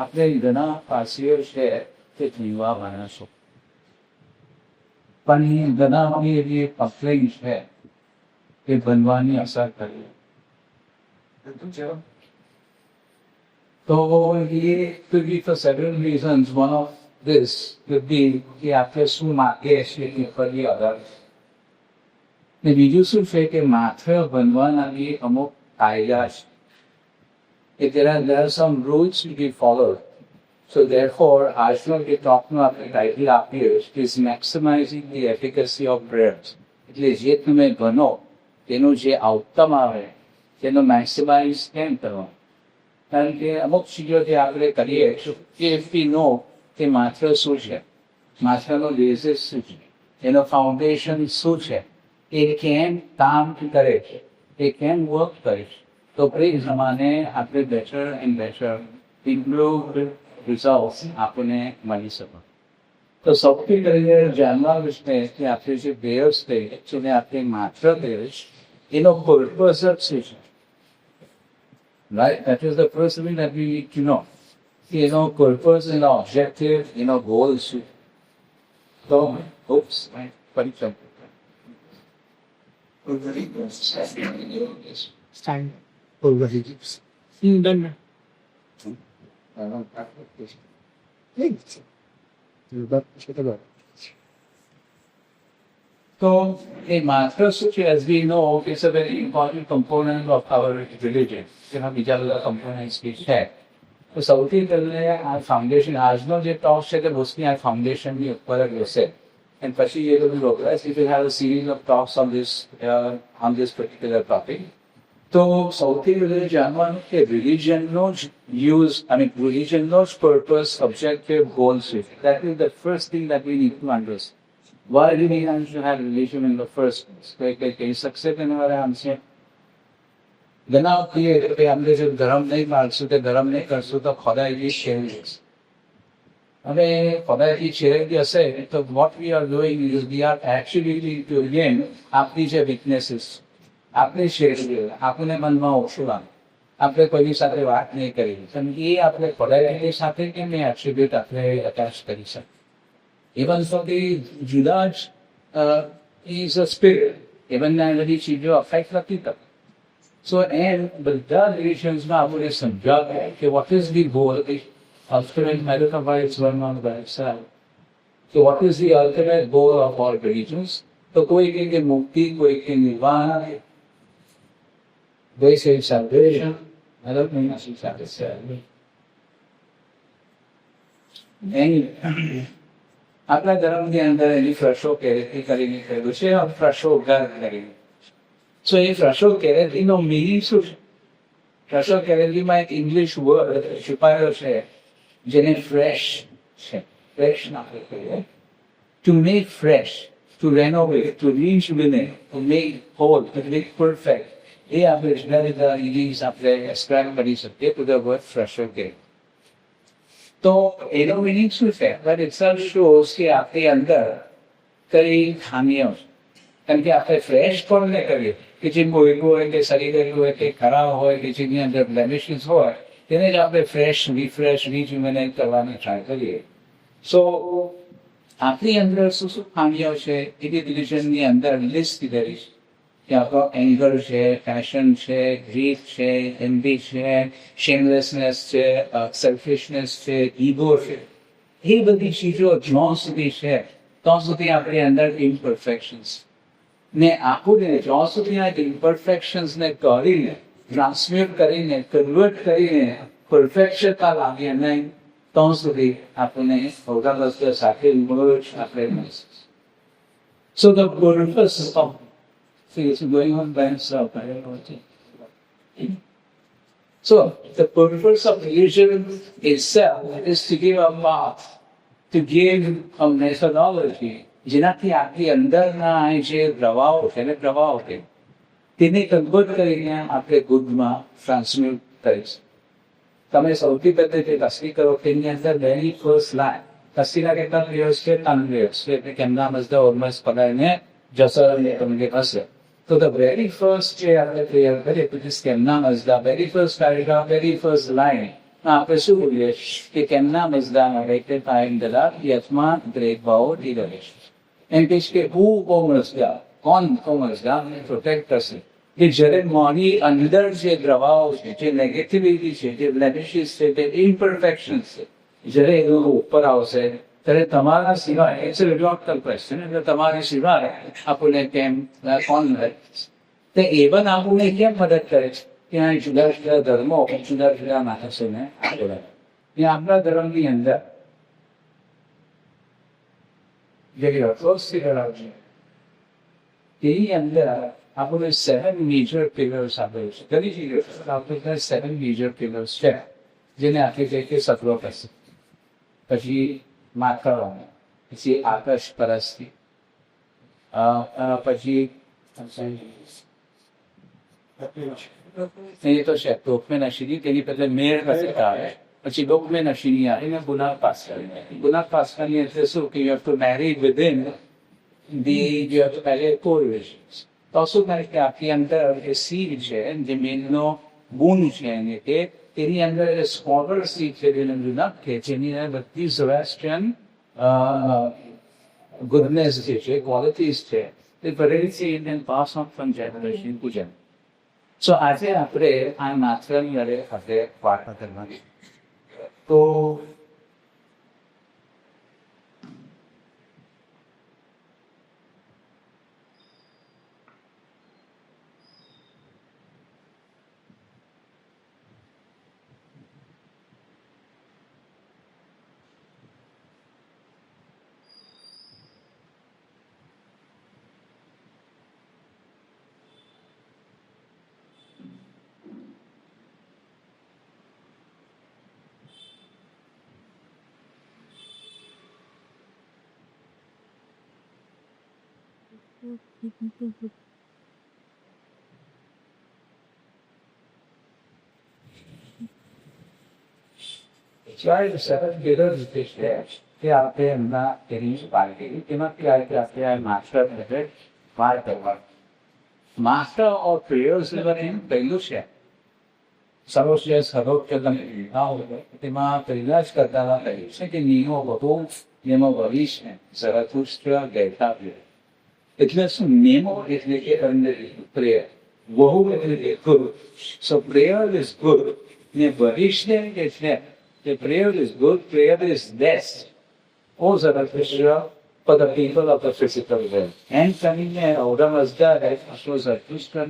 આપણે ઘણા પારસીઓ છે તે જીવવા માણસો પણ ઘણાની એવી કમ્પ્લેન છે કે બનવાની અસર કરી તો એ could be for several reasons. One of this could be કે આપણે શું માગીએ છીએ એ ફરી અલગ ને બીજું શું છે કે માત્ર બનવાના બી અમુક કાયદા છે કે there are some rules to be followed. So therefore, આજનો જે ટોકનો આપણે ટાઇટલ આપ્યું is maximizing the efficacy of prayers. એટલે જે તમે બનો તેનું જે આઉટકમ આવે તેનો મેક્સિમાઇઝ કેમ કરવો, કારણ કે અમુક ચીજો જે આપણે કરીએ કે we know કે માત્ર શું છે, માત્રનો બેઝિસ શું છે, એનો ફાઉન્ડેશન શું છે, એ કેમ કામ કરે છે, એ કેમ વર્ક કરે છે, તો એ પ્રમાણે આપણે better and better improved result આપણને મળી શકે. તો સૌથી કરીને જાણવા વિશે કે આપણે જે પ્રેયર્સ કહીએ જેને આપણે માત્ર કહીએ એનો પર્પઝ જ શું છે. Right? That is the first thing that we need to know. Purpose and objective, goals. So, oops, paricham. Stand. Done. So, a master sutra, as we know, is a very important component of our religion. બીજા બધા components બી છે. તો સૌથી પહેલે આ foundation, આજનો જે talk છે તે મોસ્ટલી આ ફાઉન્ડેશનની ઉપર જ હશે. And પછી એ બધું progress, we will have a series of talks on this particular topic. તો સૌથી પહેલે જાણવાનું કે રિલિજનનો જ યુઝ, રિલિજનનો જ પર્પસ, ઓબ્જેક્ટિવ, ગોલ છે. That is the first thing that we need to understand. Why do we have to have religion in the first place? કોઈ કહી શકશે તેના વાળા આન્સર? ઘણા કહીએ કે આપણે જો ધર્મ નહીં પાળશું કે ધર્મ નહીં કરશું તો ખોદાઈથી છેડી જશે. હવે ખોદાઈથી છેડી હશે તો what we are doing is we are actually to again આપણી જે weaknesses આપણે છેડી, આપણને મનમાં ઓછું લાગે, આપણે કોઈની સાથે વાત નહીં કરી, પણ એ આપણે ખોદાઈ સાથે કેમ એ એટ્રીબ્યુટ આપણે અટેચ કરી શકીએ. Even so, the Judas is a spirit. Even now, the ચીજો affect નથી થતી. So, and બધા રિલેશન્સમાં આપણે સમજાવે કે what is the goal, the ultimate metaphorics one on the side. So, what is the ultimate goal of all religions? તો કોઈ કહે કે મુક્તિ, કોઈ કહે નિર્વાણ, they say salvation. I don't mean to say salvation. Anyway. આપણા ધર્મની અંદર એની ફ્રશો કેરેતી કરીને કહેલું છે, ફ્રશો ઘર કરીને. સો એ ફ્રશો કેરેતીનો મિનિંગ શું છે? ફ્રશો કેરેતીમાં એક ઇંગ્લિશ વર્ડ છુપાયેલો છે જેને ફ્રેશ છે. ફ્રેશ ના કહીએ, to make fresh, to renovate, to rejuvenate, to make whole, to make perfect. એ આપણે જુદા જુદા ઇંગ્લિશ આપણે એસ્ક્રાઇબ કરી શકીએ ટુ ધ વર્ડ ફ્રશો કેરેતી. તો એનો મિનિંગ શું છે? બટ ઇટ સેલ્ફ શોઝ કે આપણી અંદર કઈ ખામીઓ છે. કારણ કે આપણે ફ્રેશ કોને કરીએ કે જે મોયલું હોય કે શરીર હોય કે ખરાબ હોય કે જેની અંદર બ્લેમિશિસ હોય તેને જ આપણે ફ્રેશ, રિફ્રેશ, રિજ્યુમિનેટ કરવાની ટ્રાય કરીએ. સો આપણી અંદર શું શું ખામીઓ છે એની રિલિજનની અંદર લિસ્ટ કરી છે કે આપણો એંગર છે, પેશન છે, ગ્રીફ છે, એન્વી છે, શેમલેસનેસ છે, સેલ્ફિશનેસ છે, ઈગો છે. એ બધી ચીજો જ્યાં સુધી છે ત્યાં સુધી આપણી અંદર ઇમ્પરફેક્શન્સ ને આપણને જ્યાં સુધી આ ઇમ્પરફેક્શન્સને કરીને ટ્રાન્સમ્યુટ કરીને કન્વર્ટ કરીને પરફેક્શનતા લાવીએ નહીં ત્યાં સુધી આપણને ભોગા વસ્તુ સાથે મર્જ આપણે મળશે. So the purpose of See, it's going on by itself. I don't know what to. So, the purpose of religion itself is to give a path, to give a methodology. જેનાથી આપણી અંદરના જે પ્રવાહો છે ને પ્રવાહો છે તેને કન્વર્ટ કરીને આપણે ગુડમાં ટ્રાન્સમ્યુટ કરીશું. તમે સૌથી પહેલા જે તસ્વી કરો તેની અંદર વેરી ફર્સ્ટ લાઈન તસ્વીરના કેટલા પ્લેયર્સ છે? 3 પ્લેયર્સ છે. એટલે કેમના મજદા ઓલમોસ્ટ પડાઈને જસર તમને હશે. So the very first જે આપણે ક્લિયર કરીએ તો જે સ્કેમના મજદા, very first paragraph, very first line, આપણે શું બોલીએ કે કેમના મજદાન રેક્ટેડ ટાઈમ દલાલ યથમાં ગ્રેટ ભાવો ડીલરે એમ કે છે કે હું કોમર્સગાર કોણ કોમર્સગાર પ્રોટેક્ટ કરશે કે જ્યારે મારી અંદર જે દ્રવાઓ છે જે નેગેટિવિટી છે જે બ્લેમિશિસ છે જે ઇમ્પરફેક્શન છે જ્યારે એનો ઉપર આવશે ત્યારે તમારા સિવાય ઇટ્સ અ રિટોરિકલ ક્વેશ્ચન એટલે તમારી સિવાય આપણને કેમ કોણ મદદ તે એવન આપણને કેમ મદદ કરે છે ત્યાં જુદા જુદા ધર્મો જુદા જુદા માણસોને આપેલા ત્યાં આપણા ધર્મની અંદર જે અપ્રોચથી ધરાવશે તેની અંદર આપણને 7 મેજર પિલર્સ આપેલું છે ઘણી ચીજો આપણે 7 મેજર પિલર્સ છે જેને આપણે કહીએ કે સત્રો પાસે પછી માકરવાને પછી આકાશ પરસ્તી પછી એ તો છે લોકમેન અશીરી તેની બદલે મેર કસરત આવે પછી લોકમેન અશીરી આવીને ગુનાહ પાસ કરીને ગુનાહ પાસ કરીને એટલે શું કે you have to marry within the you have to marry core relations તો શું થાય કે આખી અંદર જે સીડ છે જે મેનનો ગુણ છે એને કે તેની અંદર સ્મોલર સીડ છે જેને ગુનાહ કે જેની અંદર બધી ઝોરાસ્ટ્રિયન ગુડનેસ જે છે ક્વોલિટીઝ છે તે ભરેલી છે એને pass on from generation to generation so આજે આપણે આ નાચવાની અરે સાથે વાર્તા કરવાની તો Charlie seven pillars is there. They are there in the Tennis Party. They must be like a master method, whatever. Master or prayers live in Pelusha. Sarosya Sarokyalam now, Tima Prilas Katana, second Nemo Boto, Nemo Vavish, Zarathustra, Geta. It was Nemo is the prayer. Woe is good. So prayer is good. Varishne is there. The prayer is good, prayer is best. Oh, Zarathustra, for the people of the physical world. And coming there, Odamazda, so Zarathustra,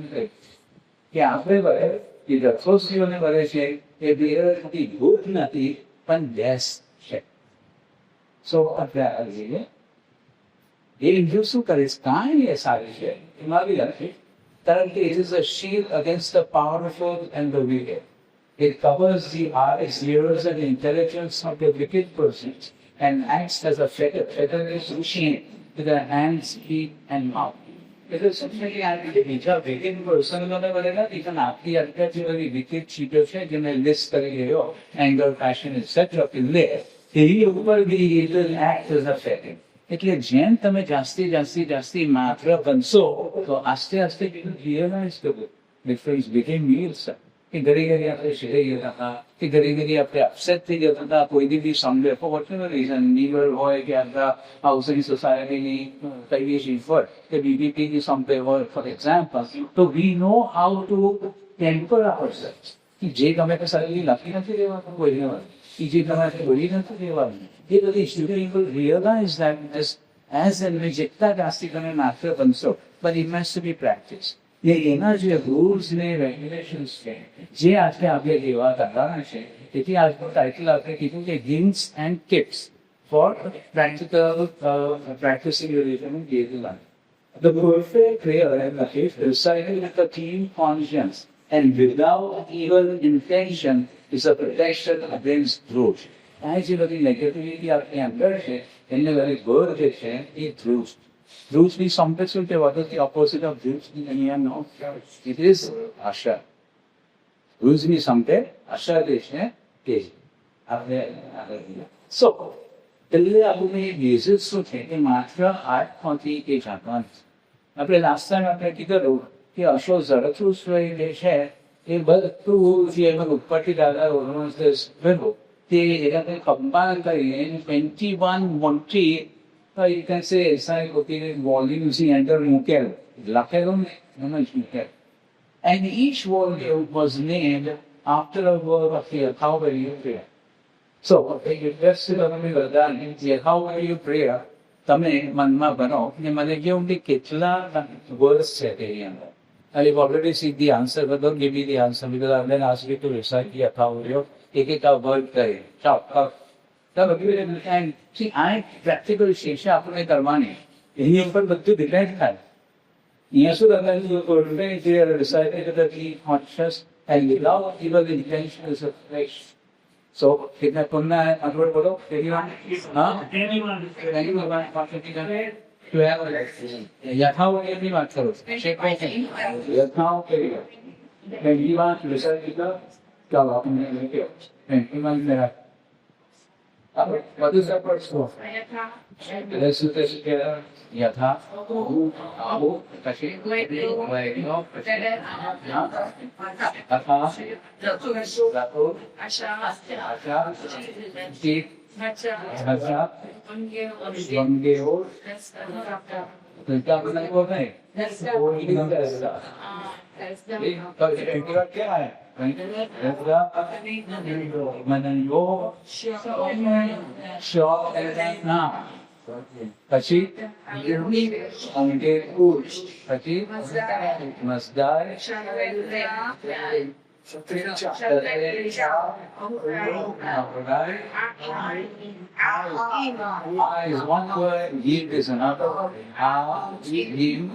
કે આપણે વરે એ રથોત્સવને વરે છે એ બેરથી good નથી પણ best છે સો આપણે એ બીજું શું કરે છે કાંઈ એ સારી છે એમાં બી નથી કારણ કે it is a shield against the powerful and the wicked. It covers the eyes, ears, and intelligence of the wicked persons and acts as a fetter. Fetter is machine with the hands, feet, and mouth. It is simply a બીજા wicked personોને વળેલા even આપણી અંદર જે બધી wicked ચીજો છે જેને list કરી રહ્યો anger, passion, etc. લે તેની ઉપર બી it will act as a fetter. એટલે જેમ તમે જાસ્તી માત્ર બનશો તો આસ્તે આસ્તે people realize the difference between meals. કે ઘડી ઘડી આપણે શીખાઈ ગયા હતા કે ઘડી ઘડી આપણે અપસેટ થઈ જતા હતા કોઈની બી સામે ફોર વોટેવર રીઝન લીવર હોય કે આપણા હાઉસિંગ સોસાયટીની કઈ બી ચીજ હોય કે બીબીપીની સામે હોય ફોર એક્ઝામ્પલ તો વી નો હાઉ ટુ ટેમ્પર આવરસેલ્વ્સ કે જે ગમે તે શરીરની લખી નથી રહેવાનું કોઈને કે જે તમારે બોલી નથી રહેવાનું એ બધી people realize that as and જેટલા જાસ્તી તમે માત્ર બનશો but it must be practice ये एना जो रूल्स ने रेगुलेशंस છે જે આજે આપણે લેવા કરવાના છે તેથી આજનું ટાઇટલ આપણે કીધું કે hints and tips for practical practising religion in daily life. The perfect prayer and the faith recited with a clean conscience and without evil intention is a protection against growth. આ જે બધી negativity આપણી અંદર છે એને બધી ગોળ જે છે એ ધ્રુવ Roots be something to what is the opposite of roots in any no? It is Asha. Roots be something, Asha Deshne, Tej. So, પહેલે આપણે બેઝિક્સ શું છે કે માત્ર 8 કે જાણવાનું આપણે લાસ્ટ ટાઈમ આપણે કીધું કે અશોક ઝરથુસ્ટ્ર જે છે એ બધું જે એમાં ઉપરથી દાદા ઓર્ગનાઇઝર્સ બન્યું તે એને કમ્પાઇલ કરીને 21 મોટી you can say SI volumes ની અંદર મૂકેલ લખેલું ને એમાં જ મૂકેલ. And each volume was named after a word of fear. How were you prayer? So, you just તમે બધા how were you prayer તમે મનમાં બનો ને મને કેવું કે કેટલા વર્ડ્સ છે તેની અંદર. I've already seen the answer, but don't give me the answer because I've then asked you to recite the account. એક વર્ડ કહે and see આ પ્રેક્ટિકલ શિક્ષા આપણે કરવાની એની ઉપર બધું ડિપેન્ડ થાય. અહીંયા શું તમે recited the key conscious and without even the intention is a flesh. So कितना पुन्ना है अगर बोलो anyone यथाओं की बात करो यथाओं के लिए क्या आपने लेके मेरा what is that word for? Let's do this together. Yatha aho kashi vaino atha ratu asha chit bhaja vangeo क्या करना है वो नहीं क्या है मनयो પછી અંગે પછી મસદાર is one word, yield is another. Yield,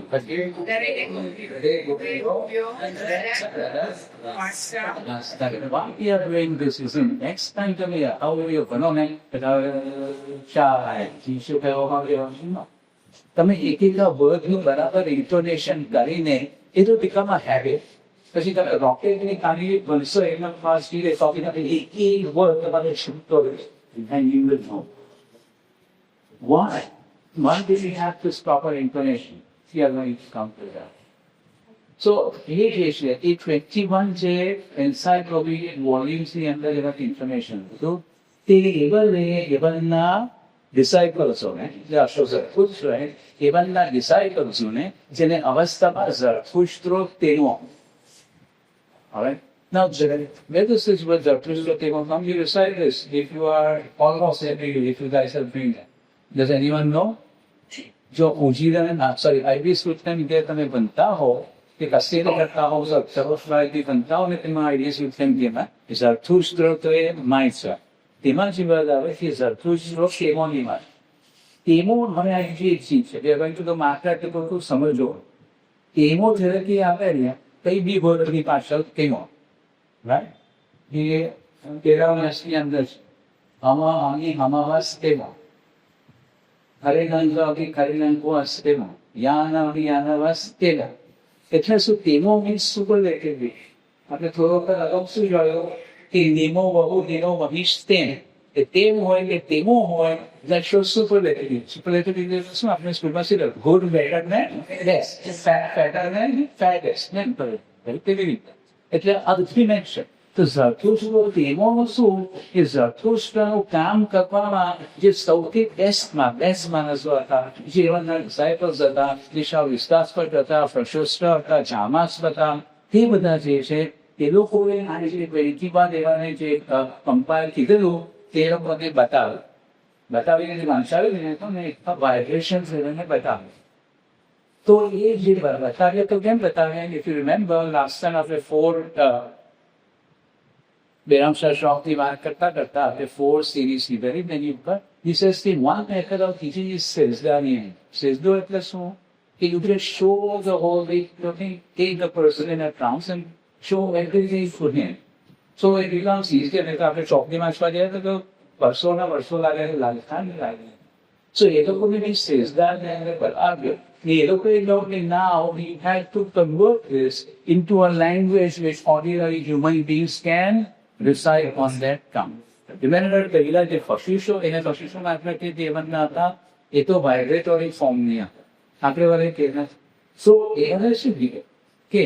why we are doing this is in next time to me, how will you તમે એક વર્ડનું બરાબર ઇન્ટોનેશન કરીને એ તો become a habit. પછી તમે રોકેટની કાઢી બનશો એના ફાસ્ટ ધીરે એક વર્ડ તમારે શીખતો રહેશે and you will know. Why? Why do we have this proper intonation? We are going to come to that. So, ये છે એ 21 જે encyclopedic volumes ની અંદર એવા information તો તે એવલના ડિસાઇપલ્સોને જે અશોઝરથુસ્ટ્ર એવલના ડિસાઇપલ્સોને જેને અવસ્થામાં ઝરથુસ્ટ્ર તેનો. All right. Now, where this is with Zarathustra Tema, come you recite this. If you are almost every, if you guys are doing that. Does anyone know? जो उजीरन sorry आईवी सूत्र में इधर तमें बनता हो कि कस्से ने करता हो सब सर्वश्राय की बनता हो ने तुम्हारा आईवी सूत्र में क्या है Zarathustra तो ये माइसा तेमा जीवन दावे कि Zarathustra तेमो नहीं मार तेमो हमें आईवी चीज है we are going to the market to go समझो तेमो जरा कि आप है कई भी वर्ड की पार्शल तेमो right ये तेरा मस्ती अंदर हमा आगे हमावास तेमो हरे गंगा की करिनंको अस्तेमो यानावास तेला એટલે શું તેમો મીન્સ સુપરલેટિવ આપણે થોડો અલગ શું જોયો કે નેમો વહુ નેનો વહિષ્તેમ એ તેમ હોય કે તેમો હોય that shows superlative એટલે શું આપણે સ્કૂલમાં શીખ્યું good better than less fatter than fattest ને તેવી રીતે એટલે આ થ્રી મેન્શન તો ઝરથુસ્ટ્ર તેમોનું શું કે ઝરથુસ્ટ્રનું કામ કરવામાં જે સૌથી બેસ્ટ માણસો હતા જે એમના ડિસાઇપલ્સ હતા જે વિશ્વાસપટ હતા પ્રશસ્ત્ર હતા જામાસ હતા તે બધા જે છે તે લોકોએ આ જે 21 દેવાને જે કમ્પાઇલ કીધેલું તે લોકોને બતાવીને જે વંશાવી તો ને વાઇબ્રેશન એને બતાવ્યું તો એ જે બતાવ્યા તો કેમ બતાવ્યા if you remember last time આપણે 4 Beram Shashokti बात करता आपने 4 series की very many पर he says the one method of teaching is Sezdanian. Sezdo એટલે શું કે you can show the whole way, you can take the person in a trance and show everything for him. So it becomes easier. नहीं तो आपने चौकड़ी माचवा दिया तो वर्षों लागे. So ये लोग को भी Sezdanian पर आ गया. ये लोग को now we had to convert this into a language which ordinary human beings can recite on that count. Remember પહેલા જે ફશીશો એને ફશીશોમાં આપણે કે દેવનના હતા એ તો વાઇબ્રેટરી ફોર્મની હતા આપણે વડે કે સો એને શું કીધું કે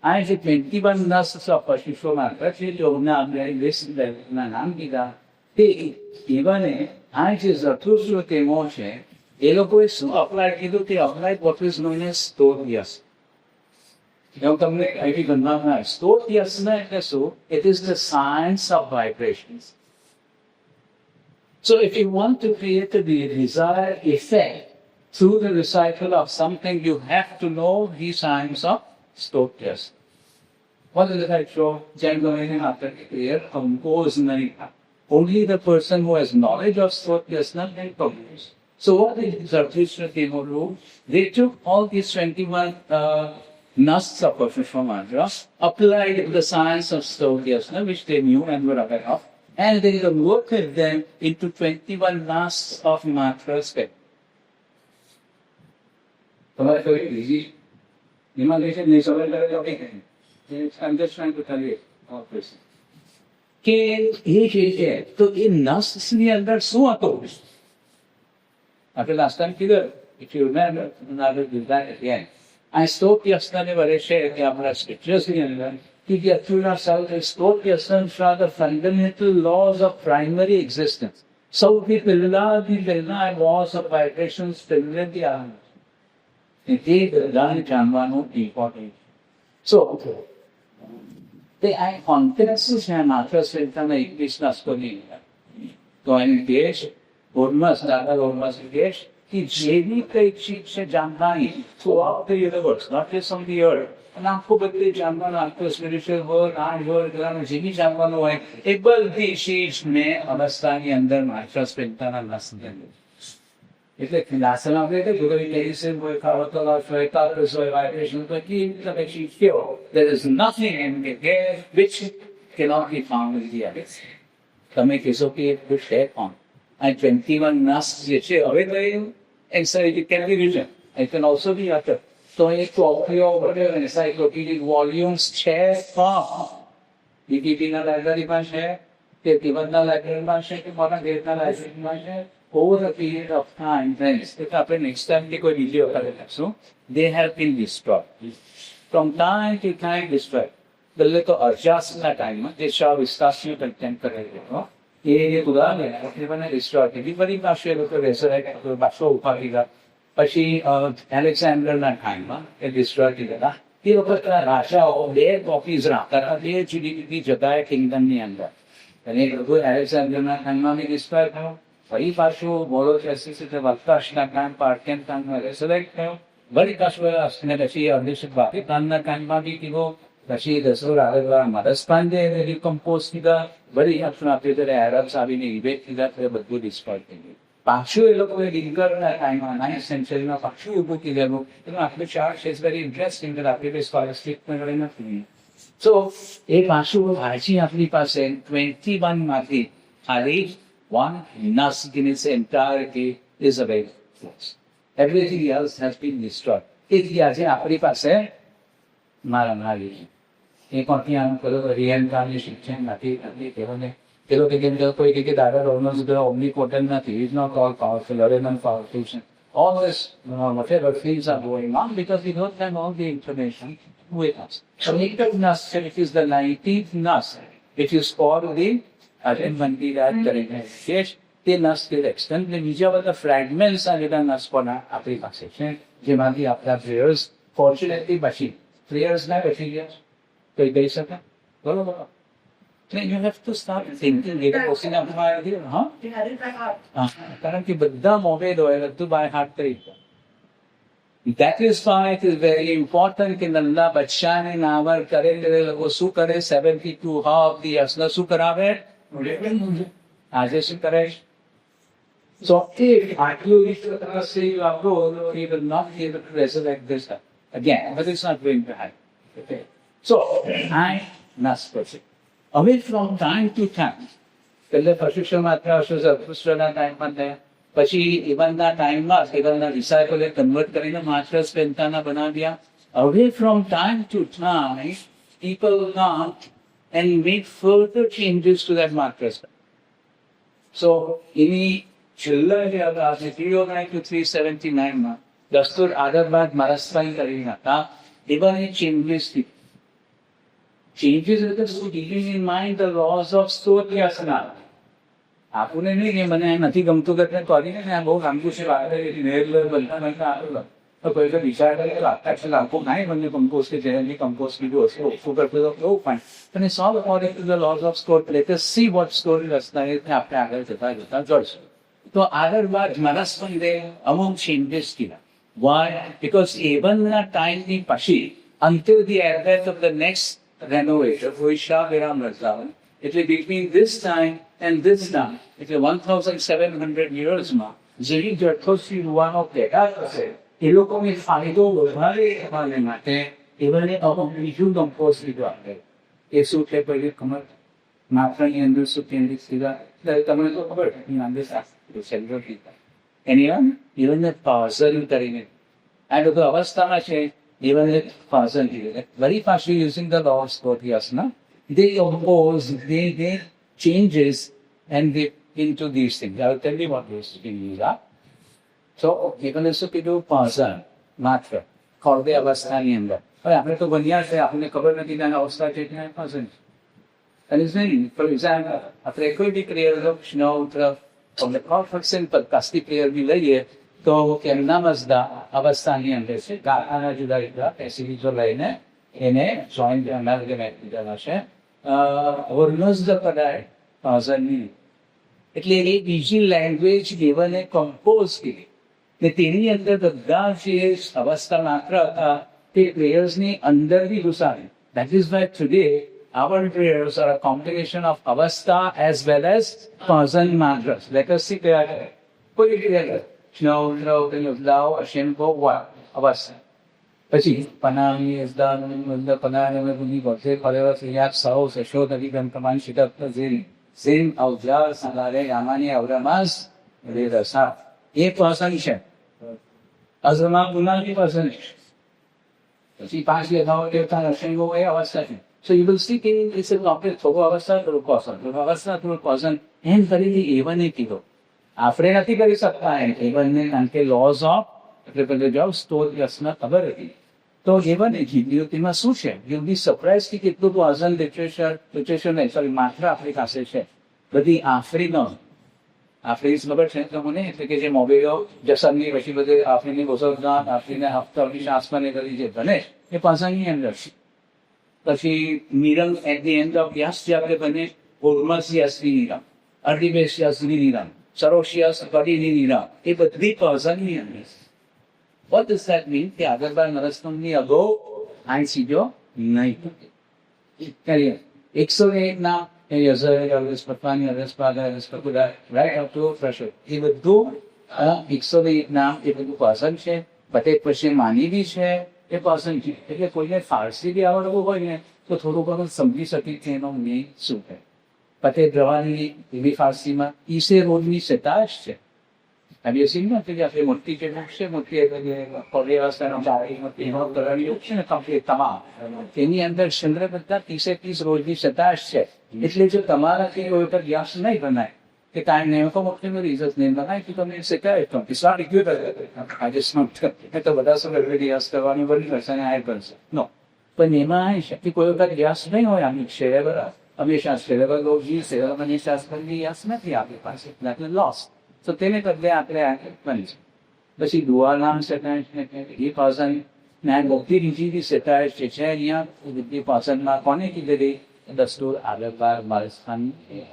આ જે 21 નસ પશુષો માત્ર છે જોના આપણે ના નામ કીધા તે એવાને આ જે ચતુર્શ્રો તેમો છે એ લોકોએ શું અપ્લાય કીધું તે apply what is known as સ્તોત્યસ. હું તમને અહીંથી ગણવામાં સ્તોત્યસના એટલે શું? It is the science of vibrations. So if you want to create the desired effect through the recital of something, you have to know the science of stotyas. What is the show? Genuine after clear compose nahi. Only the person who has knowledge of stotyas can compose. So what did Zarathustra do? They took all these 21 nusts of Purushottam mantra, applied the science of stotyas, which they knew and were aware of, and they converted them into 21 nusts of mantras. I'm just trying to tell you all this. કે એ જે છે તો એ નસની અંદર શું હતું? આપણે last time કીધું, if you remember, and I will do that again. આ સ્તોત્યસને વરે છે કે આપણા સ્ક્રિપ્ચર્સની અંદર કે the Athena self is stotyasans are the fundamental laws of primary existence. સૌથી પહેલા laws of vibrations પહેલેથી આવે છે. તે બધાને જાણવાનું ઇમ્પોર્ટન્ટ. So તે આ કોન્ટેક્સ છે માત્ર શ્રેષ્ઠના 21 નસ્કોની તો એની દેશ ઓર્મસ દાદા ઓર્મસ દેશ કે જેવી કઈ ચીજ છે જાણવાની throughout the universe, not just on the earth. અને આખું બધે જાણવાનું, આખું સ્પિરિચ્યુઅલ વર્લ્ડ, આ વર્લ્ડ જે બી જાણવાનું હોય એ બધી ચીજ મેં અવસ્થાની અંદર માત્ર શ્રેષ્ઠના નસ એટલે ક્લાસમાં આપણે મેડિસિન હોય, ખાવતલાશ હોય, તારસ હોય, વાઇબ્રેશન હોય, કે તમે શીખ્યો there is nothing in the air which cannot be found in the air. તમે કહેશો કે એ છે કોણ? આ 21 નસ જે છે હવે તો it can be written, it can also be uttered. તો એ ચોપડીઓ whatever encyclopedic volumes છે પણ બીટીપીના લાઇબ્રેરીમાં છે કે તિબતના લાઇબ્રેરીમાં છે કે મોટા દેશના લાઇબ્રેરીમાં છે. Over a period of time, friends, if આપણે next time કે કોઈ video કરે લખશું, they have been destroyed. From time to time destroyed. પહેલે તો અર્જાસના ટાઈમમાં જે શાહ વિસ્તાસનું કન્ટેન્ટ કરેલો હતો એ ઉદાહરણ એટલે મને ડિસ્ટ્રોય કરી. બધી પાછું એ લોકો રેસરેક્ટ પાછો ઉભા કીધા. પછી એલેક્ઝાન્ડરના ટાઈમમાં એ ડિસ્ટ્રોય કીધા. એ વખતના રાજાઓ 2 કોપીઝ રાખતા હતા 2 જુદી જુદી જગાએ કિંગડમની અંદર. અને એ બધું એલેક્ઝાન્ડરના ટાઈમમાં બી ડિસ્ટ્રોય થયો. ફરી પાછું બોલો વલ્તાશના ટાઈમ પાર્કેન ટાઈમમાં રેસરેક્ટ થયો. વળી પાછું અને પછી અર્ધેશક બાકીના ટાઈમમાં બી કીધો. પછી દસરો આગળ મદસ પાંડે રિકમ્પોઝ કીધા. વળી આપણે એરબ્સ આવીને ઇવેટ કીધા તો બધું ડિસ્ટ્રોય થઈ ગયું. પાછું એ લોકોએ લિંકરના ટાઈમમાં 9th સેન્ચુરીમાં પાછું ઊભું કીધેલું. એનું આટલું ચાર્ટ ઇઝ વેરી ઇન્ટરેસ્ટિંગ કે આપણે સ્કોલરશીપ નથી. સો એ પાછું હાજી આપણી પાસે 21 માંથી ખાલી one nus in its entirety is available. Everything else has been destroyed. તેથી આજે આપણી પાસે મારા નારી એ પણ ત્યાં પેલો રિએન્કાર્નેશન છે નથી તેઓને પેલો કે કોઈ કે દાદા રોનસ ઓમનીપોટેન્ટ નથી. Is not all powerful or none powerful. All this whatever things are going on because we don't have all the information with us. So native nus, it is the 19th nus. It is for the અરેન્જમેન્ટની વાત કરીને તે નસ extend બીજા બધા ફ્રેગમેન્ટ્સ આવેલા નસ પણ આપણી પાસે છે જેમાંથી આપણા પ્લેયર્સ ફોર્ચ્યુનેટલી બચી પ્લેયર્સના બચી ગયા કોઈ કહી શકે બરોબર. You have to start thinking it posting up by કારણ કે બધા મોબાઈલ હોય બધું બાય હાર્ટ કરી. That is why it is very important કે નલ્લા બચ્ચાને નાવર કરે તે લોકો શું કરે 72 હાફ દિવસના શું કરાવે આજે શું કરે. So if you say you are good, you will not be able to resurrect this again, but it's not going to happen. Okay. So I must proceed. Away from time to time. પહેલે પશુષ માત્ર અશુષના ટાઈમમાં થયા પછી ઇવનના ટાઈમમાં ઇવનના રિસાયકલે convert કરીને માત્ર સ્પેન્ટાના બનાવ્યા. Away from time to time, people come and make further changes to that mattress. So, ini છેલ્લા જે હતા 309 to 379 માં દસ્તુર આદર બાદ મારસપાઈ કરીને હતા એવા એ changes changes with us keeping in mind the laws of storyasana. આપણને નહીં કે મને નથી ગમતું કે કરીને ને આ બહુ લાંબુ છે વાત નેર બનતા બનતા આવેલો તો કોઈ તો વિચાર કરે તો આટલા છે લાંબુ નહીં મને કમ્પોઝ કે જેની કમ્પોઝ કીધું હશે ઓછું કરતું તો કેવું પણ અને solve according to the laws of score let us see what story રચના રીતે આપણે આગળ જતા જતા જોઈશું તો આગળ બાદ મનસ્પંદે અમુક ચેન્જીસ કીધા વાય બીકોઝ એવનના ટાઈમની પછી until the advent of the next renovator who is Shah Viram Razavan એટલે between this time and this time એટલે 1700 yearsમાં જેવી જઠોથી યુવાનો ભેગા થશે એ લોકોને ફાયદો વધારે થવાને માટે એમને અમુક બીજું કમ્પોઝ લીધું આપણે એ શું છે પહેલી ખબર માત્રની અંદર શું કેન્દ્રિત સીધા તમને તો ખબર અંદર સેન્ટ્રલ કીધા એની ઇવન પાઝલ કરીને આ બધું અવસ્થામાં છે even at thousand years, very fastly using the law of Scotiasana, they oppose, they changes and they into these things. I will tell you what these things are. So, even if you do puzzle, matra, called the avasthani અંદર હવે આપણે તો બન્યા છે આપણને ખબર નથી કે અવસ્થા છે કે puzzle. And it's very, for example, આપણે કોઈ બી ક્રિયા લક્ષણો from the complex and podcasti ક્રિયા બી લઈએ તો કેમના મજદા અવસ્થાની અંદર છે ગાળાના જુદા જુદા એસિડિઝો લઈને એને જોઈન્ટ એમાલ્ગેમેટ કીધેલા છે વર્ણસ પદાય પાઝલની એટલે એ બીજી લેંગ્વેજ લેવલે કમ્પોઝ કરી ને તેની અંદર બધા જે અવસ્થા માત્ર હતા તે પ્લેયર્સની અંદર બી ઘુસાડી that is why today our prayers are a combination of avastha as well as puzzle mantras. Let us see there. Put it together. No, lao, ashempo, what? Avastha. પછી પનાની અસદાન પનાને બુની બોસે ફરેવા સિયાત સાઉ સશો તરી ગંતમાન શિટક ઝિન ઝિન અવજાર સલારે યામાની અવરમાસ રે રસા એ પર્સન છે અઝમા પુનાની પર્સન છે પછી પાંચ લેખાઓ દેવતા રશેગો એ અવસ્થા છે So you will see that it's a complete થોડો અવસ્થા થોડું કોઝન થોડું અવસ્થા થોડું કોઝન એમ કરીને એવને કીધો આપણે નથી કરી શકતા એવને કારણ કે લોઝ ઓફ એટલે પેલું જાઓ સ્ટોરિયસના ખબર હતી તો એવને કીધું તેમાં શું છે યુ બી સરપ્રાઇઝ કે કેટલું કોઝન લિટરેચર નહીં સોરી માત્ર આપણી પાસે છે બધી આફ્રિનો આફ્રિક્સ ખબર છે તમને એટલે કે જે મોબેલો જસનની પછી બધી આફ્રિની ગોસરદાન આફ્રિને હફ્તાની શાસમાને કરી જે બને એ પાસાની અંદર છે પછી મિરમ at the end of yes જે આપણે બને ઓર્મસિયસની નિરમ અર્ડિબેસિયસની નિરમ સરોશિયસ કડીની નિરમ એ બધી પાસાની અંદર What does that mean? કે આગળ બાર નરસ્તમની અગો આઈ સીધો નહીં કરીએ 101 ના એ યઝર અરસ્પતવાની અરસ્પાગા અરસ્પકુડા રાઈટ અપ ટુ પ્રેશર એ બધું 101 નામ એ બધું પાસન છે બટ પછી માની બી છે એ પાસન છે એટલે કોઈને ફારસી બી આવડવું હોય ને તો થોડું ઘણું સમજી શકે કે એનો મીનિંગ શું છે પતે દ્રવાની એવી ફારસીમાં ઈસે રોડની સતાશ છે Have you seen that? આપણે મોટી જે છે મોટી પર્યાવરણનો જાળી મોટી કરેલી છે ને કમ્પ્લીટ તમામ તેની અંદર ચંદ્ર બધા 30 રોજની સતાશ છે એટલે જો તમારાથી કોઈ વખત યસ નહીં બનાય કે કાંઈ નહીં તો મોટી રિઝલ્ટ નહીં બનાય તો તમને શીખાય તો ઇટ્સ નોટ આજે સ્મોટ તો બધા શું રેડી યસ કરવાની બની કરશે અને આ કરશે નો પણ એમાં આ છે કે કોઈ વખત યસ નહીં હોય આની શેર હંમેશા શેરવલોજી શેરવની શાસ્ત્રની યસ નથી આપણી પાસે એટલે લોસ્ટ So તેને બદલે આપણે બની છે પછી દુઆના સેટાઇશ એ પાસન ને મોટી રીતિથી સેટાઇશ છે અહીંયા એ પાસનમાં કોને કીધેલી દસ્તુર આગળ માલસ્થાની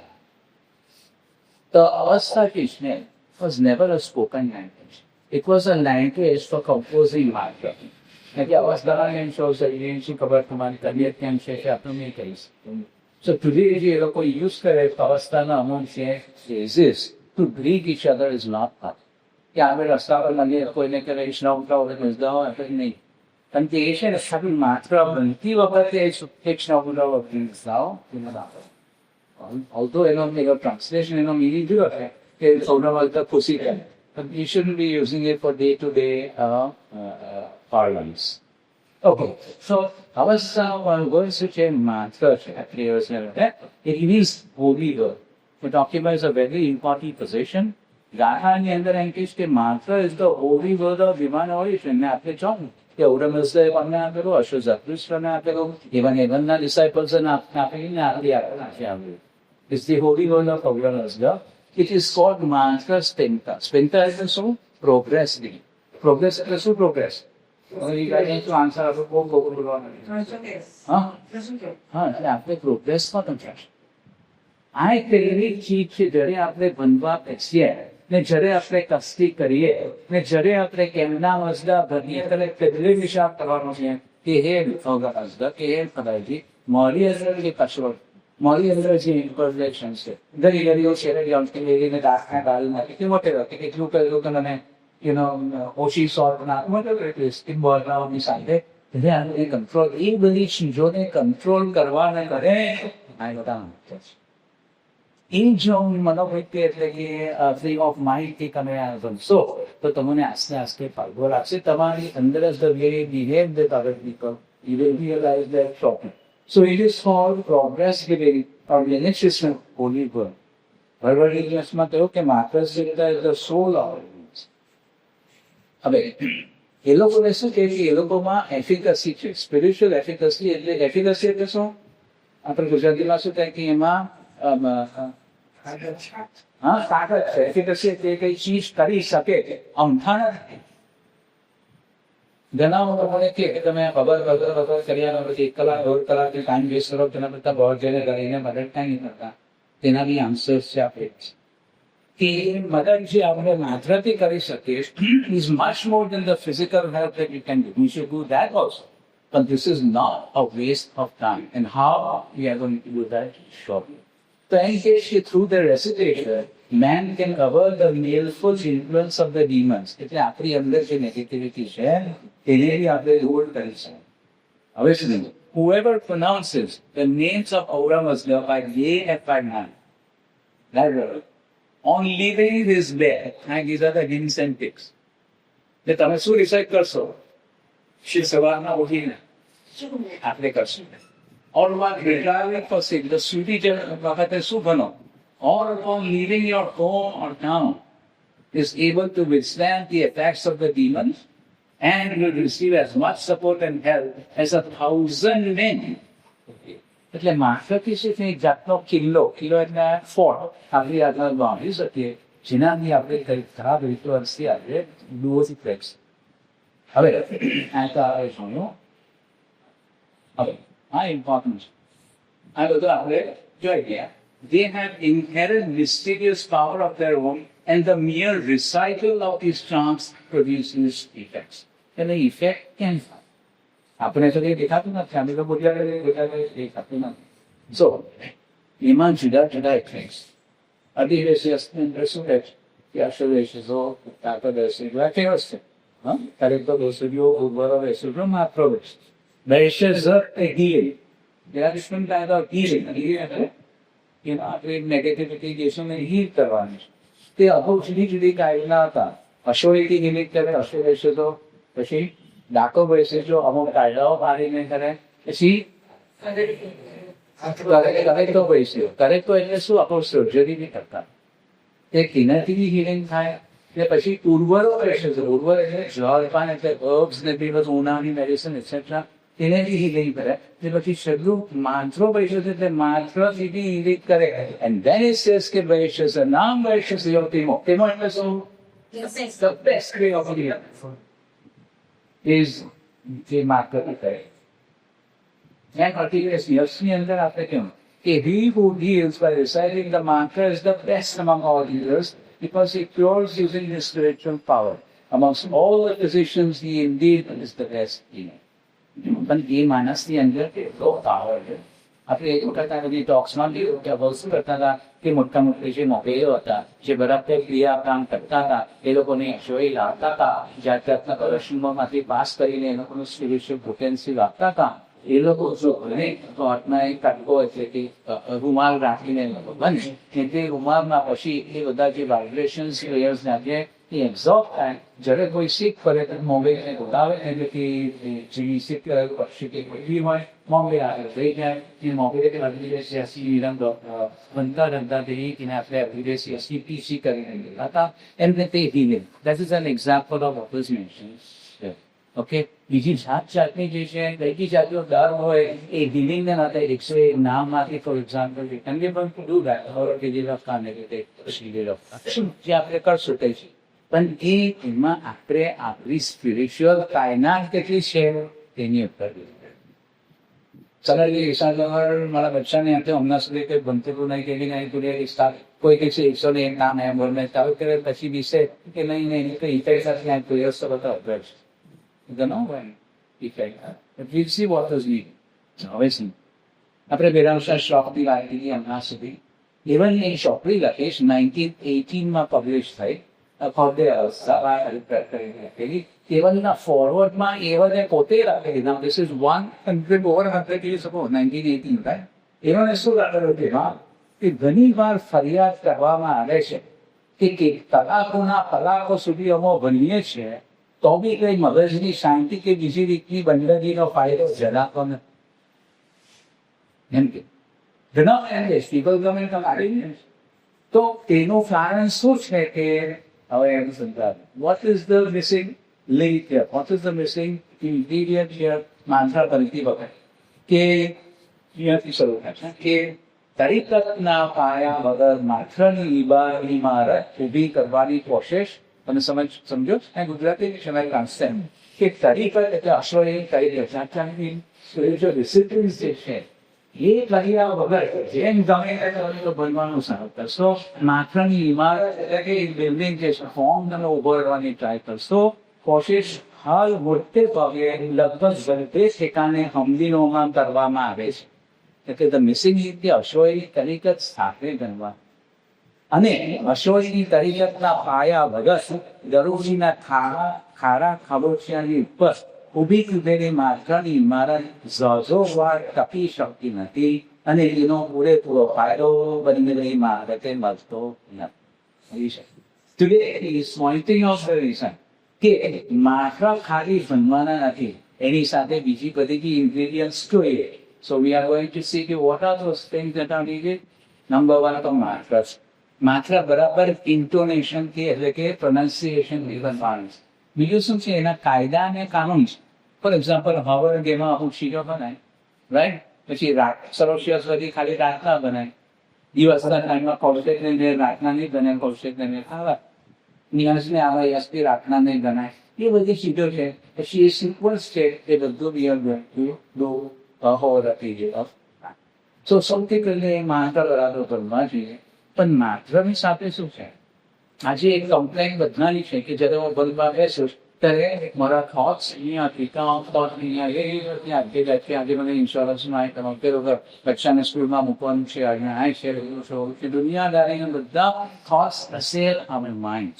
The Avastha Krishna was never a spoken language. It was a language for composing matter. એટલે અવસ્થા એમ શો શરીર ખબર તમારી તબિયત કેમ છે કે આપણે નહીં કહી શકીએ So today જે એ લોકો યુઝ કરે અવસ્થાના અમુક છે exist to greet each other is not hard. કે આપણે રસ્તા પર મળીએ કોઈને કે વૈષ્ણવ મજદાઓ આપણે નહીં પણ તે છે ને ખાલી માત્ર બનતી વખતે although એનો ટ્રાન્સલેશન એનો મિનિંગ જોયો છે કે સૌના મળતા ખુશી થાય but you shouldn't be using it for day-to-day parlance. Okay, so avastha words which are mantra prayers it means holy word. It occupies a very important position ગાથાની અંદર એમ કહીશ કે માત્ર is the Holi word of divine origin ને આપણે જો કે ઔરંગઝેબ અમને આપેલું, અશોક ઝરતુષ્ટ્રને આપેલું, ઇવન એવનના ડિસાઇપલ્સને આપેલી આપણી આવ્યું. It's the holy word of Aurangzeb. It is called માત્ર સ્પેન્ટા. સ્પેન્ટા એટલે શું? પ્રોગ્રેસ. પ્રોગ્રેસ એટલે શું? પ્રોગ્રેસ. આન્સર આપણે બહુ બોલવાનું. હા, એટલે આપણે પ્રોગ્રેસમાં તમે આ એક એવી ચીજ છે જ્યારે આપણે બનવા બેસીએ ને જ્યારે આપણે કસ્તી કરીએ ને જ્યારે આપણે કેમના મસલા ભરીએ ત્યારે પહેલી વિચાર કરવાનો છે કે હે અસદા કે હે ખદાઈજી મારી અંદર જે કસરત, મારી અંદર જે ઇમ્પરફેક્શન છે, ઘણી ઘડીઓ શેરડી અમથી લેરીને દાખના ડાળી નાખી કે મોટે રાખે કેટલું કર્યું કે મને ઓછી સોલ્ટ ના બોલવાની સાથે કંટ્રોલ, એ બધી ચીજોને કંટ્રોલ કરવાને કરે આ બધા એ જો મનોવૃત્તિ એટલે કે ફ્રી ઓફ માઇન્ડ થી તમે આ બનશો તો તમને આસ્તે આસ્તે ફાયદો લાગશે. તમારી અંદર જ the way behave with other people, you will realise that shopping. So it is called progress giving or beneficial holy word. ભરવડ ઇંગ્લિશમાં કહ્યું કે માત્ર ઇઝ ધ સોલ ઓફ. હવે એ લોકોને શું કહે કે એ લોકોમાં એફિકસી છે, સ્પિરિચ્યુઅલ એફિકસી. એટલે એફિકસી એટલે શું? આપણે ગુજરાતીમાં શું થાય કે એમાં તાકાત છે. એફિકસી એટલે કઈ ચીજ કરી શકે, અમથાણ નથી. ઘણા લોકોને કે તમે ખબર કર્યા પછી 1 કલાક 1.5 કલાક ટાઈમ વેસ્ટ કરો, તેના કરતા બહાર જઈને કરીને મદદ નહીં કરતા. તેના બી આન્સર્સ છે આપે કે મદદ જે આપણે માત્રથી કરી શકીએ is much more than the physical help that you can do. We should do that also. But this is not a waste of time. And how we are going to do that? Shortly. So in case through the recitation, man can cover the baleful influence of the demons. એટલે આપણી અંદર જે negativity છે એને બી આપણે દૂર કરી શકીએ. હવે શું? Whoever pronounces the names of Aura Mazda by day and by night, that on leaving his bed, and these are the hints and tips. એટલે તમે શું ડિસાઇડ કરશો? શી સવારના ઉઠીને આપણે કરશું. Or while retiring for sleep, the સૂતી વખતે શું બનો? Or upon leaving your home or town, is able to withstand the attacks of the demons and will receive as much support and help as 1,000 men. એટલે માથાથી છે એક જાતનો કિલ્લો એટલે ફોર્ટ આપણી આગળ બાંધી શકીએ, જેનાથી આપણે કઈ ખરાબ ઇન્ફ્લુઅન્સથી આપણે દૂરથી ફેંક. હવે આ તો આવે જોયું. હવે આ ઇમ્પોર્ટન્ટ છે. આ બધું આપણે જોઈ ગયા. They have inherent mysterious power of their own and the mere recital of these charms produces effects. એટલે ઇફેક્ટ કેમ થાય? આપણે તો કંઈ દેખાતું નથી, અમે તો બોલ્યા દેખાતું નથી. સો એમાં જુદા જુદા ઇફેક્ટ્સ. અધિવેશની અંદર શું કહે છે કે અશ્વવેશો તાકદર્શી ફેમસ છે. હા, ક્યારેક તો દોસરીઓ ઉર્વરો વેસુરો માત્ર વેશ વૈશ્ય હીલ હિલ આપણે નેગેટિવિટી જેસોને હીલ કરવાની છે. તે અગાઉ જુદી જુદી કાયદા હતા. અશ્વથી હિલિંગ કરે, અશ્વવેશ તો પછી ડાકો બેસે જો અમુક કાયદાઓ પાડીને કરે, પછી કરેક્ટો બેસ્યો. કરેક્ટો એટલે શું? આપણું સર્જરી બી કરતા તે તેનાથી બી હિલિંગ થાય. ને પછી ઉર્વરો બેસે છે. ઉર્વર એટલે જળપાન એટલે હર્બ્સ ને બી બધું ઉનાળની મેડિસિન એક્સેટ્રા, તેને બી હિલિંગ કરે. પછી શરૂ માત્રો બેસ્યો છે એટલે માત્રથી બી હિલિંગ કરે. એન્ડ ધેન ઇટ સેઝ કે બેસ્યો નામ બેસ્યો તેમાં એટલે શું? The best way of healing is જે માત્ર કરે. And continuously, યશની અંદર આપણે કેમ કે he who heals by reciting the mantra is the best among all healers because he cures using his spiritual power. Amongst all the physicians, he indeed is the best healer. પણ એ માણસની અંદર કેટલો power છે. આપણે એ વખત બધી ટોક્સમાં બી શું કરતા હતા કે મોટા મોટા જે મોટેરો હતા, જે બરાબર ક્રિયા કામ કરતા હતા, એ લોકોને જોઈ લાવતા હતા, જાત જાતના કરશનમાંથી પાસ કરીને એ લોકોનું સ્પિરિચ્યુઅલ પોટેન્શિયલ આપતા હતા. એ લોકો જો ઘરે તો હાથમાં એક કાટકો એટલે કે રૂમાલ રાખીને એ લોકો બને, એટલે રૂમાલમાં પછી એ બધા જે વાઇબ્રેશન્સ લેયર્સ નાખે એ એબ્ઝોર્બ થાય. જ્યારે કોઈ શીખ કરે તો મોંબેને બોલાવે એટલે કે જે શીખ પક્ષી કે કોઈ બી હોય મોંબે આગળ થઈ જાય એ મોંબે અભિદેશી અસી નિરમ બનતા બનતા થઈ એને આપણે અભિદેશી અસી પીસી કરીને હતા એમને તે healing. That is an example of opposition. Okay, બીજી જાતની જે છે કઈ જાતનો ડર હોય એ હિલિંગને નાતે એકસો નામમાંથી ફોર એક્ઝામ્પલ એમને પણ ડુ દેટ કે જે રફતા ને જે આપણે કરશું તે છે. પણ એમાં આપણે આપણી સ્પિરિચ્યુઅલ કાયનાત કેટલી છે તેની ઉપર સડનલી ઈશાનગર મારા બચ્ચાને હાથે હમણાં સુધી કંઈ બનતું નહીં કે નહીં તું સ્ટાફ કોઈ કહે છે 101 નામ એમ બોલને ચાલુ કરે પછી વિશે કે નહીં નહીં કંઈ ઇફેક્ટ સાથે ક્યાંય પ્લેયર્સ તો બધા અભ્યાસ ગણો હોય effect we see what is need. હવે શું આપણે બેરાવશા શોપની વાત કરી હમણાં સુધી ઇવન એ શોપની લખીશ 1918 પબ્લિશ થઈ કેવલના ફોરવર્ડમાં એવને પોતે રાખેલી નામ this is 100 over 100 years ago 1918 right. એવને શું રાખેલું કે ઘણી વાર ફરિયાદ કરવામાં આવે છે કે કલાકો સુધી અમે ભણીએ છીએ તો બી કઈ મગજની શાંતિ કે બીજી રીતની બંદગીનો ફાયદો જરાતો નથી. એમ કે ઘણા એમ કે પીપલ ગવર્મેન્ટ કાઢીને તો તેનું કારણ શું છે કે હવે એમ સમજાવે what is the missing link here, what is the missing ingredient here. માનસા કરતી વખતે કે અહીંયાથી શરૂ થાય છે કે તરીકતના પાયા વગર માત્રની ઇમારત ઊભી કરવાની કોશિશ. તમે સમજો ગુજરાતી સમય કાંસે કે તરીકત એટલે અશ્વરી તરીકે સ્પિરિચ્યુઅલ ડિસિપ્લિન્સ જે છે એ કર્યા વગર જેમ ગમે તો બનવાનું સારું કરશો. માત્રની ઇમારત એટલે કે બિલ્ડિંગ જે છે ફોર્મ તમે ઉભો કરવાની ટ્રાય કરશો. કોશિશ હાલ મોટે પગે લગભગ બધે ઠેકાને હમદીનોમાં કરવામાં આવે છે. એટલે ધ મિસિંગ રીતે અશ્વરી તરીકત સાથે ગણવા અને અશ્વરીની તરીકતના પાયા વગર દરોજીના ખારા ખાબોચિયાની ઉપર ઊભી કૂદેલી માત્રની ઇમારત ઝાઝો વાર ટકી શકતી નથી અને એનો પૂરેપૂરો ફાયદો બનેલી ઇમારતે મળતો નથી. Today is pointing of the reason કે માત્ર ખાલી બનવાના નથી, એની સાથે બીજી બધી ઇન્ગ્રેડિયન્ટ્સ જોઈએ. So we are going to see કે what are those things that are needed. Number 1 તો માત્ર બરાબર ઇન્ટોનેશનથી એટલે કે પ્રોનાઉન્સિએશન બનવાનું. બીજું શું છે એના કાયદા અને કાનૂન છે. ફોર એક્ઝામ્પલ હવે ગેમાં અમુક ચીજો બનાય રાઈટ, પછી સરોશિયા સુધી ખાલી રાતના બનાય, દિવસના ટાઈમમાં કૌશિક ને રાતના નહીં બને, કૌશિક ને ખાવા નિયાસને આવે યશથી રાતના નહીં બનાય. એ બધી ચીજો છે. પછી એ સિક્વન્સ છે એ બધું બિયર ડો હો રખી છે. તો સૌથી પહેલે એ માત્ર બરાબર બનવા જોઈએ. પણ માત્રની સાથે શું છે આજે એક કમ્પ્લેન બધાની છે કે જ્યારે હું બનવા બેસું ત્યારે મારા થોટ્સ અહીંયાથી થોટ અહીંયા આજે મને ઇન્સ્યોરન્સમાં તમે પેલો બચ્ચાને સ્કૂલમાં મૂકવાનું છે, અહીંયા આ છે દુનિયાદારીના બધા થોટ્સ અસેર અવર માઇન્ડ.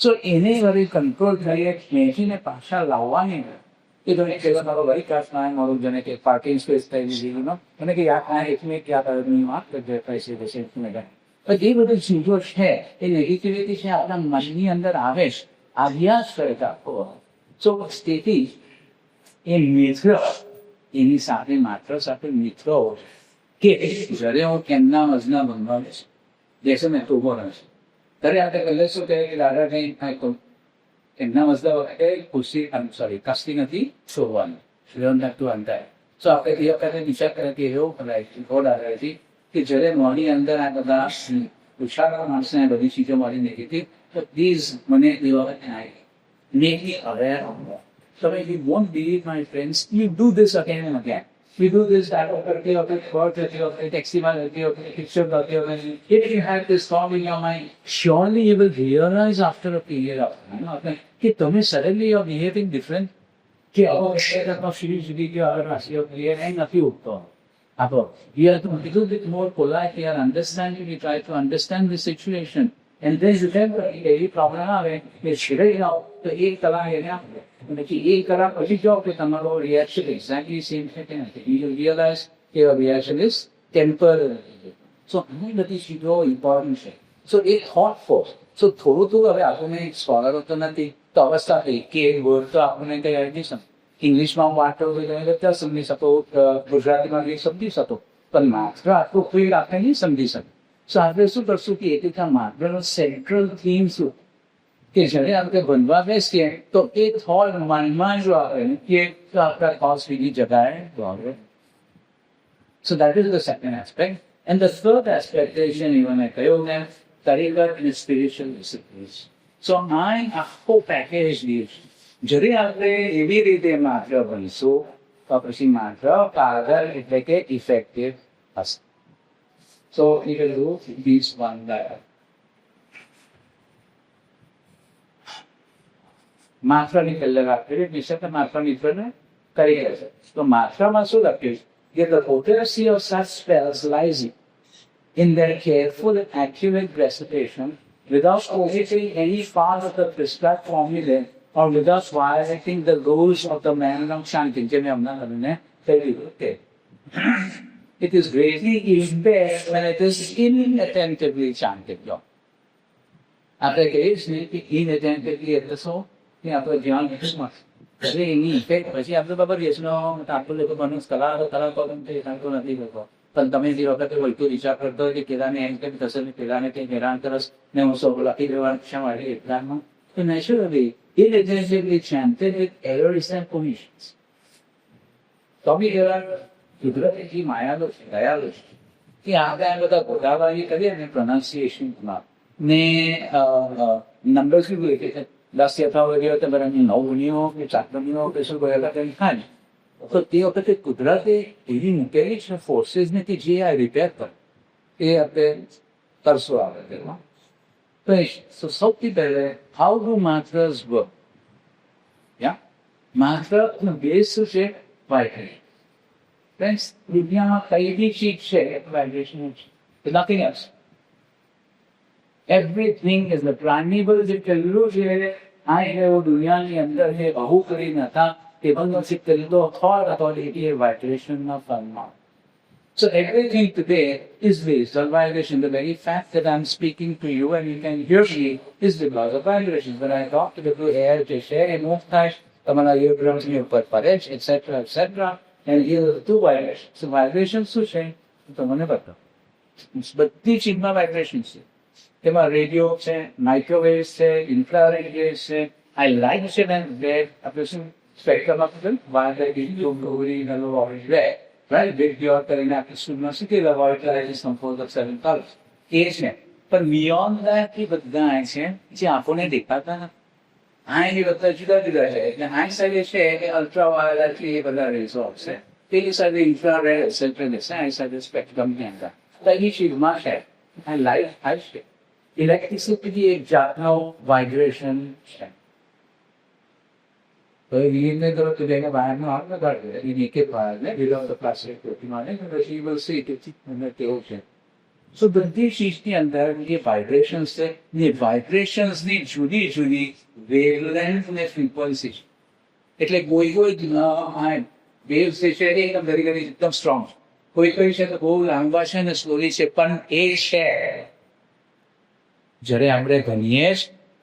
સો એને વળી કંટ્રોલ કરીએ ખેંચીને પાછા લાવવાની કે તમે પેલા મારો વરી કાચના મારું જેને કે પાર્કિંગ સ્પેસ થઈ દીધું મને કે યા એકને ક્યાં કરવાની વાત કરજે પૈસે દેશે પણ એ બધી ચીજો છે એ નેગેટિવિટી છે આપણા મનની અંદર આવે છે અભ્યાસ કરતા સો સ્થિતિ એ મિત્ર એની સાથે માત્ર સાથે મિત્રો કે જ્યારે હું કેમના મજના બનવા દેશે ને તો ઉભો રહેશે ત્યારે આપણે પહેલે શું કહે કે દાદા કઈ થાય તો એમના મસલા વખતે ખુશી કસ્તી નથી છોડવાનું શ્રીરંધતું અંધાય. સો આપણે તે વખતે વિચાર કરીએ કે એવો કરાય દાદાજી કે જ્યારે મોની અંદર આ બધા ઉછાળવા માણસને બધી ચીજો મળી નીકળી તો પ્લીઝ મને એ વખતે આવી make me aware of that. તમે you won't believe my friends you do this again and again. We do this કરતી વખતે વર્ક કરતી વખતે ટેક્સીમાં કરતી વખતે પિક્ચર કરતી વખતે if you have this thought in your mind surely you will realize after a period of time કે તમે suddenly you are behaving different કે હવે એકમાં ફીલ સુધી કે હવે રાશિઓ ક્લિયર એ નથી ઉઠતો. We have to be a little bit more polite, we are understanding, we try to understand the situation. And then remember, એવી પ્રોબ્લેમ આવે કે છેડાઈ જાઓ તો એક કલાક એને આપો પછી એક કલાક પછી જાઓ કે તમારો રિએક્શન એક્ઝેક્ટલી સેમ છે કે નથી. You will realize કે your reaction is temporary. So ઘણી બધી ચીજો ઇમ્પોર્ટન્ટ છે. So એ થોટ ફોર્સ સો થોડું તો હવે આપણને સ્કોલરો તો નથી તો અવસ્થા થઈ કે એક વર્ડ તો આપણને કઈ આવી નહીં સમજ. ઇંગ્લિશમાં હું વાંચતો તો તમે બધા સમજી શકો, ગુજરાતીમાં બી સમજી શકો, પણ માત્ર આટલું કોઈ આપણે નહીં સમજી શકે. સો આપણે શું કરશું કે એક માત્રનો સેન્ટ્રલ થીમ શું કે જ્યારે આપણે બનવા બેસીએ તો એ થોડ મનમાં જો આવે કે આપણા કોસ બીજી જગાએ તો આવે. So that is the second aspect. And the third aspect is, even I કહ્યું ને, તરીકા and spiritual disciplines. So આ આખો પેકેજ દઈશ. જ્યારે આપણે એવી રીતે માત્ર બનશું તો પછી માત્ર કાગળ એટલે કે ઇફેક્ટિવ હશે. So you will do this one diagram. માત્રાની પહેલા વાત કરીએ, નિશ્ચિત માત્રાની પહેલા કરી છે. તો માત્રામાં શું લખ્યું છે? The potency of such spells lies in their careful and accurate recitation without omitting any part of the prescribed formula or without violating the rules of the manner of chanting. It is greatly impaired when it is inattentively chanted. આપણે કહીએ છીએ કે inattentively એટલે શું કે આપણે ધ્યાન નથી મળશે. એટલે એની ઇફેક્ટ પછી આપણે બરાબર યશનો આપણું લોકો મનુષ્ય કલાકો નથી કરતો, પણ તમે જે વખતે વળતું વિચાર કરતો હોય કે પેલાને એમ કેમ થશે ને પેલાને કંઈ હેરાન કરશ ને હું સૌ લખી દેવાનું શા માટે એટલામાં તો naturally inattentively chanted with errors and omissions. તો બી એવા કુદરતી માયાલો છે, દયાલો છે કે આપણે આ બધા ગોટાળાની કરીએ ને પ્રોનાઉન્સિએશનમાં ને નંબર્સ બી બોલે કે 10 યથાવો ગયો તો બરાબર 9 ગુણીઓ કે 4 ગુણીઓ કે શું ગયેલા કંઈ ખાય. તો તે વખતે કુદરતે એવી મૂકેલી છે ફોર્સીસને કે જે આ રિપેર કરે એ આપણે કરશું આવે તેમાં. તો સૌથી પહેલે હાઉ ડુ માત્રસ વર્ક? માત્રનો બેઝ શું છે? વાઇબ્રેશન. ફ્રેન્ડ્સ, દુનિયામાં કઈ બી ચીજ છે વાઇબ્રેશન છે, nothing else. Everything is the preamble. જે પહેલું છે આ એવું દુનિયાની અંદર જે બહુ કરી નતા ટેબલનો સિક્ત લીધો authority એ વાઇબ્રેશનના ફોર્મમાં. So everything today is based on vibration. The very fact that I'm speaking to you and you can hear me is because of vibration. When I talk to the air જે છે એ move થાય, તમારા eardrumsની ઉપર પડે છે, etc. And here are two vibrations. So vibration શું છે તો મને બતાવો. બધી ચીજમાં વાઇબ્રેશન છે. તેમાં રેડિયો છે, માઇક્રોવેવ છે, ઇન્ફ્રારેડ વેવ છે. આ લાઇટ છે ને બે આપણે શું સ્પેક્ટ્રમ આપણે right? Big your કરીને આપણે સ્કૂલમાં શીખેલા વોલ્ટરાઇઝેશન ફોર ધ 7 કલર્સ એ છે. પણ બિયોન્ડ ધેટ એ બધા છે જે આપણને દેખાતા નથી. આ એ બધા જુદા જુદા છે. એટલે આ સાઈડ છે કે અલ્ટ્રાવાયોલેટ એ બધા રેઝોર્ટ છે, પેલી સાઈડ ઇન્ફ્રારેડ એક્સેટ્રા છે, આ સાઈડ સ્પેક્ટ્રમની અંદર તો એ ચીજમાં છે. આ લાઇટ થાય છે. ઇલેક્ટ્રિસિટી એક જાતનો વાઇબ્રેશન છે. તો એ રીતને કરો તો જેને બહારનો આગ લગાડે એ નીચે બહારને બિલો તો પ્લાસ્ટિક ટોપીમાં ને પછી બસી તેવું છે. સો બધી ચીજની અંદર જે વાઇબ્રેશન્સ છે એ વાઇબ્રેશન્સની જુદી જુદી વેવલેન્થ ને ફ્રીક્વન્સી છે. એટલે કોઈ વેવ્સ જે છે એ એકદમ ઘડી ઘડી એકદમ સ્ટ્રોંગ છે, કોઈ છે તો બહુ લાંબા છે ને સ્લોલી છે, પણ એ છે જ્યારે આપણે ગણીએ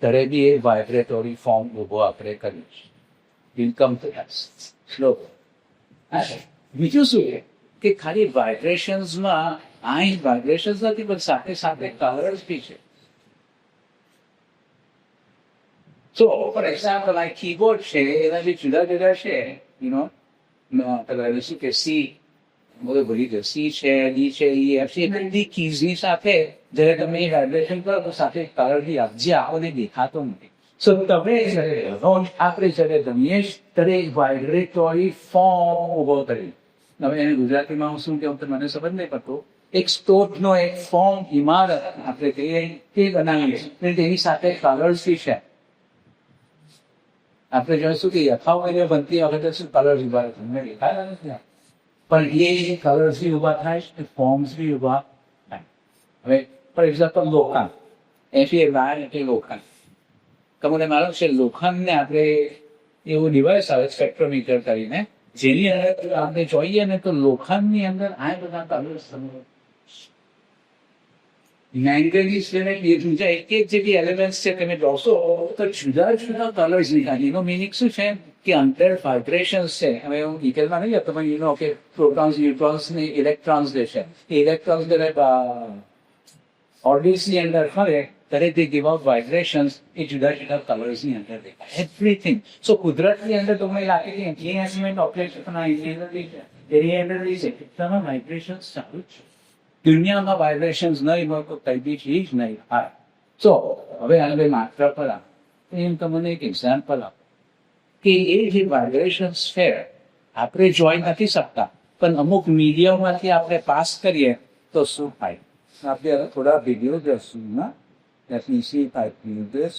ત્યારે બી એ વાઇબ્રેટરી ફોર્મ ઉભો આપણે કરીએ છીએ. Income slow. બીજું શું કે ખાલી વાઇબ્રેશન્સમાં આ વાઇબ્રેશન્સ નથી પણ સાથે સાથે કલર્સ બી છે. તો ફોર એક્ઝામ્પલ આ કીબોર્ડ છે એના બી જુદા જુદા છે. શું કે સી ભૂલી ગયો, સી છે, ડી છે, ઈ, એફ છે, બધી કીઝની સાથે જ્યારે તમે વાઇબ્રેશન કરો તો સાથે કલર બી જે આપણને દેખાતો નથી. So તમે આપણે જ્યારે ગમીએ ત્યારે વાઇબ્રેટરી ફોર્મ ઉભો કરી. હવે એને ગુજરાતીમાં હું શું કહું તો મને સમજ નહીં પડતું. એક સ્ટોટનો એક ફોર્મ ઇમારત આપણે કહીએ તે બનાવીએ તેની સાથે કલર્સ બી છે. આપણે જોઈશું કે યથાવત બનતી વખતે શું કલર્સ ઉભા તમને દેખાતા નથી, પણ એ કલર્સ બી ઉભા થાય છે, ફોર્મ્સ બી ઉભા થાય. હવે ફોર એક્ઝામ્પલ લોખંડ, એ લોખંડ તમને માલુમ છે. લોખંડને આપણે એવું ડિવાઇસ આવે સ્પેક્ટ્રોમીટર કરીને જેની અંદર આપણે જોઈએ ને તો લોખંડની અંદર આ બધા કલર્સ મેંગનીઝ છે ને એ બીજા એક એક જે બી એલિમેન્ટ્સ છે તમે જોશો તો જુદા જુદા કલર્સ નીકળે. એનો મિનિંગ શું છે કે અંદર વાઇબ્રેશન્સ છે. હવે હું ડિટેલમાં નહીં જતો પણ યુ નો કે પ્રોટોન્સ ન્યુટ્રોન્સ ને ઇલેક્ટ્રોન્સ જે છે એ ઇલેક્ટ્રોન્સ ઓર્બિટ્સ ની અંદર ફરે ત્યારે તે ગીવ આઉટ વાઇબ્રેશન્સ એ જુદા જુદા કલર્સ ની અંદર દેખાય. એવરીથિંગ. સો કુદરતની અંદર તમને લાગે કે એ એલિમેન્ટ ઓપરેશન એની અંદર છે કેટલામાં વાઇબ્રેશન્સ ચાલુ છે. દુનિયામાં વાઇબ્રેશન્સ નહીં હોય તો કઈ બી ચીજ નહીં થાય. સો હવે હવે માત્ર પર એમ તમને એક એક્ઝામ્પલ આપો કે એ જે વાઇબ્રેશન્સ છે આપણે જોઈ નથી શકતા પણ અમુક મીડિયમમાંથી આપણે પાસ કરીએ તો શું થાય. આપણે હવે થોડા વિડીયો જોશું ના. Let me see if I do this.